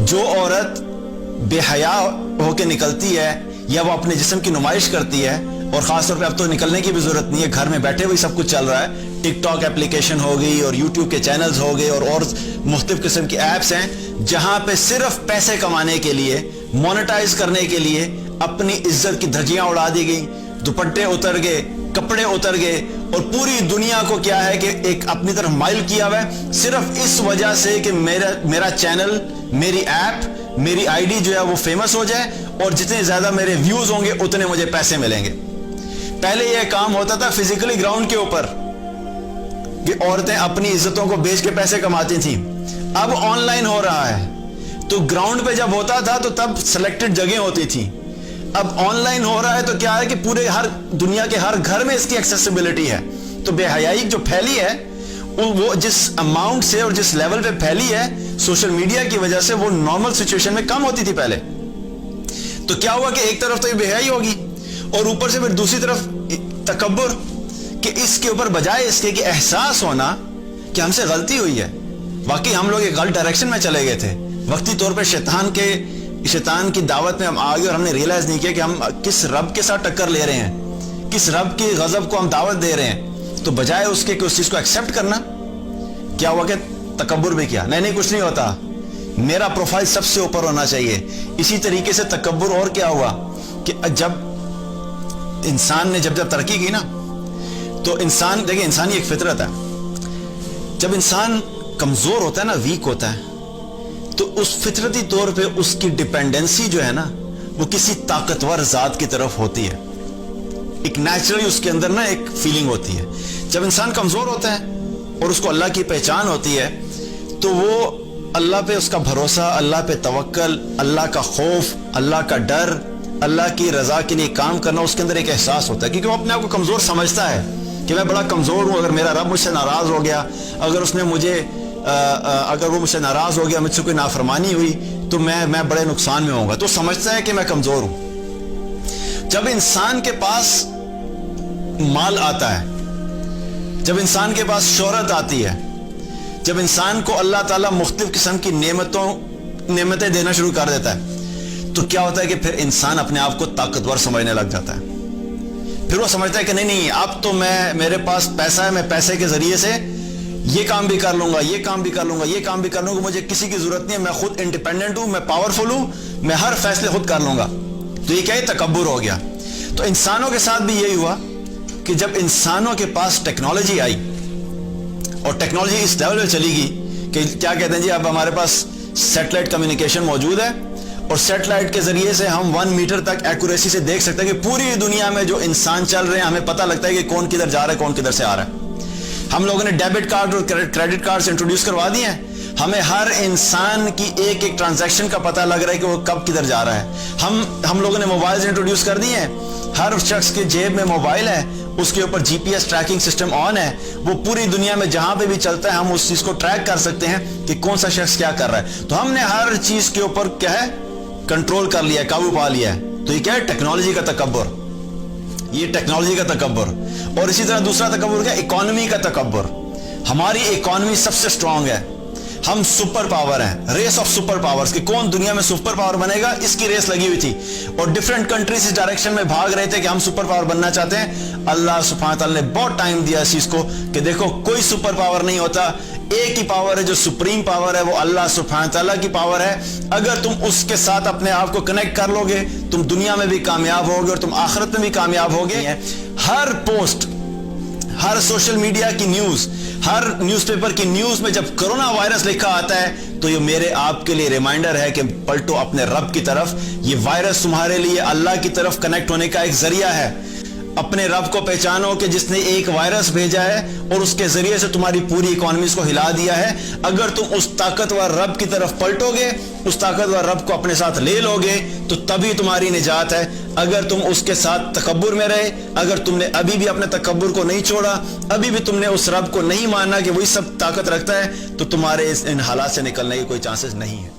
جو عورت بے حیا ہو کے نکلتی ہے یا وہ اپنے جسم کی نمائش کرتی ہے, اور خاص طور پہ اب تو نکلنے کی بھی ضرورت نہیں ہے, گھر میں بیٹھے ہوئے سب کچھ چل رہا ہے, ٹک ٹاک اپلیکیشن ہو گئی اور یوٹیوب کے چینلز ہو گئے اور مختلف قسم کی ایپس ہیں جہاں پہ صرف پیسے کمانے کے لیے, مونیٹائز کرنے کے لیے اپنی عزت کی دھجیاں اڑا دی گئی, دوپٹے اتر گئے, کپڑے اتر گئے, اور پوری دنیا کو کیا ہے کہ ایک اپنی طرف مائل کیا ہوا ہے صرف اس وجہ سے کہ میرا چینل, میری ایپ, میری آئی ڈی جو ہے وہ فیمس ہو جائے, اور جتنے زیادہ میرے ویوز ہوں گے اتنے مجھے پیسے ملیں گے. پہلے یہ کام ہوتا تھا فزیکلی گراؤنڈ کے اوپر کہ عورتیں اپنی عزتوں کو بیچ کے پیسے کماتی تھیں, اب آن لائن ہو رہا ہے. تو گراؤنڈ پہ جب ہوتا تھا تو تب سلیکٹڈ جگہیں ہوتی تھی, اب آن لائن ہو رہا ہے تو کیا ہے کہ پورے دنیا کے ہر گھر میں اس کی ایکسیسیبلٹی ہے. تو بے حیائی جو پھیلی ہے وہ جس اماؤنٹ سے اور جس لیول پہ پھیلی ہے سوشل میڈیا کی وجہ سے, وہ نارمل سچویشن میں کم ہوتی تھی پہلے. تو کیا ہوا کہ ایک طرف تو یہ بے حیائی ہوگی اور اوپر سے پھر دوسری طرف تکبر, کہ اس کے اوپر بجائے اس کے کہ احساس ہونا کہ ہم سے غلطی ہوئی ہے, واقعی ہم لوگ ایک غلط ڈائریکشن میں چلے گئے تھے, وقتی طور پہ شیطان کی دعوت میں ہم آگے اور ہم نے ریئلائز نہیں کیا کہ ہم کس رب کے ساتھ ٹکر لے رہے ہیں, کس رب کی غضب کو ہم دعوت دے رہے ہیں. تو بجائے اس کے کہ اس چیز کو ایکسیپٹ کرنا, کیا ہوا کہ تکبر بھی کیا, نہیں کچھ نہیں ہوتا, میرا پروفائل سب سے اوپر ہونا چاہیے. اسی طریقے سے تکبر اور کیا ہوا کہ جب انسان نے جب ترقی کی نا, تو انسان دیکھیں انسانی ایک فطرت ہے, جب انسان کمزور ہوتا ہے نا, ویک ہوتا ہے, تو اس فطرتی طور پہ اس کی ڈیپینڈنسی جو ہے نا وہ کسی طاقتور ذات کی طرف ہوتی ہے. ایک نیچرلی اس کے اندر نا ایک فیلنگ ہوتی ہے. جب انسان کمزور ہوتا ہے اور اس کو اللہ کی پہچان ہوتی ہے تو وہ اللہ پہ اس کا بھروسہ, اللہ پہ توکل, اللہ کا خوف, اللہ کا ڈر, اللہ کی رضا کے لیے کام کرنا اس کے اندر ایک احساس ہوتا ہے, کیونکہ وہ اپنے آپ کو کمزور سمجھتا ہے کہ میں بڑا کمزور ہوں, اگر میرا رب مجھ سے ناراض ہو گیا, اگر وہ مجھ سے ناراض ہو گیا, مجھ سے کوئی نافرمانی ہوئی تو میں بڑے نقصان میں ہوں گا. تو سمجھتا ہے کہ میں کمزور ہوں. جب انسان کے پاس مال آتا ہے, جب انسان کے پاس شہرت آتی ہے, جب انسان کو اللہ تعالیٰ مختلف قسم کی نعمتیں دینا شروع کر دیتا ہے, تو کیا ہوتا ہے کہ پھر انسان اپنے آپ کو طاقتور سمجھنے لگ جاتا ہے. پھر وہ سمجھتا ہے کہ نہیں اب تو میرے پاس پیسہ ہے, میں پیسے کے ذریعے سے یہ کام بھی کر لوں گا, یہ کام بھی کر لوں گا, یہ کام بھی کر لوں گا, مجھے کسی کی ضرورت نہیں ہے, میں خود انڈیپینڈنٹ ہوں, میں پاورفل ہوں, میں ہر فیصلے خود کر لوں گا. تو یہ کیا ہے, تکبر ہو گیا. تو انسانوں کے ساتھ بھی یہی ہوا کہ جب انسانوں کے پاس ٹیکنالوجی آئی اور ٹیکنالوجی اس لیول پہ چلی گئی کہ کیا کہتے ہیں جی اب ہمارے پاس سیٹلائٹ کمیونیکیشن موجود ہے, اور سیٹلائٹ کے ذریعے سے ہم 1 میٹر تک ایکوریسی سے دیکھ سکتے ہیں کہ پوری دنیا میں جو انسان چل رہے ہیں ہمیں پتہ لگتا ہے کہ کون کدھر جا رہا ہے, کون کدھر سے آ رہا ہے. ہم لوگوں نے ڈیبٹ کارڈ اور کریڈٹ کارڈ انٹروڈیوس کروا دیے ہیں, ہمیں ہر انسان کی ایک ٹرانزیکشن کا پتہ لگ رہا ہے کہ وہ کب کدھر جا رہا ہے. ہم لوگوں نے موبائل انٹروڈیوس کر دیے ہیں, ہر شخص کے جیب میں موبائل ہے, اس کے اوپر G P S tracking system on ہے, وہ پوری دنیا میں جہاں پہ بھی چلتا ہے ہم اس چیز کو ٹریک کر سکتے ہیں کہ کون سا شخص کیا کر رہا ہے. تو ہم نے ہر چیز کے اوپر کیا ہے, کنٹرول کر لیا ہے, قابو پا لیا ہے. تو یہ کیا ہے, ٹیکنالوجی کا تکبر, یہ ٹیکنالوجی کا تکبر. اور اسی طرح دوسرا تکبر کیا, اکانومی کا تکبر. ہماری اکانومی سب سے سٹرونگ ہے, ہم سپر پاور ہیں, ریس آف سپر پاورز, کہ کون دنیا میں سپر پاور بنے گا, اس کی ریس لگی ہوئی تھی. اور ڈیفرنٹ کنٹریز اس ڈائریکشن میں بھاگ رہے تھے کہ ہم سپر پاور بننا چاہتے ہیں. اللہ سبحانہ تعالیٰ نے بہت ٹائم دیا اس چیز کو کہ دیکھو کوئی سپر پاور نہیں ہوتا, ایک ہی پاور ہے جو سپریم پاور ہے, وہ اللہ سبحانہ تعالیٰ کی پاور ہے. اگر تم اس کے ساتھ اپنے آپ کو کنیکٹ کر لو گے, تم دنیا میں بھی کامیاب ہوگے اور تم آخرت میں بھی کامیاب ہوگے. ہر پوسٹ, ہر سوشل میڈیا کی نیوز, ہر نیوز پیپر کی نیوز میں جب کرونا وائرس لکھا آتا ہے تو یہ میرے آپ کے لیے ریمائنڈر ہے کہ پلٹو اپنے رب کی طرف. یہ وائرس تمہارے لیے اللہ کی طرف کنیکٹ ہونے کا ایک ذریعہ ہے. اپنے رب کو پہچانو کہ جس نے ایک وائرس بھیجا ہے اور اس کے ذریعے سے تمہاری پوری اکانومیز کو ہلا دیا ہے. اگر تم اس طاقتور رب کی طرف پلٹو گے, اس طاقتور رب کو اپنے ساتھ لے لو گے, تو تبھی تمہاری نجات ہے. اگر تم اس کے ساتھ تکبر میں رہے, اگر تم نے ابھی بھی اپنے تکبر کو نہیں چھوڑا, ابھی بھی تم نے اس رب کو نہیں مانا کہ وہی سب طاقت رکھتا ہے, تو تمہارے ان حالات سے نکلنے کے کوئی چانسز نہیں ہے.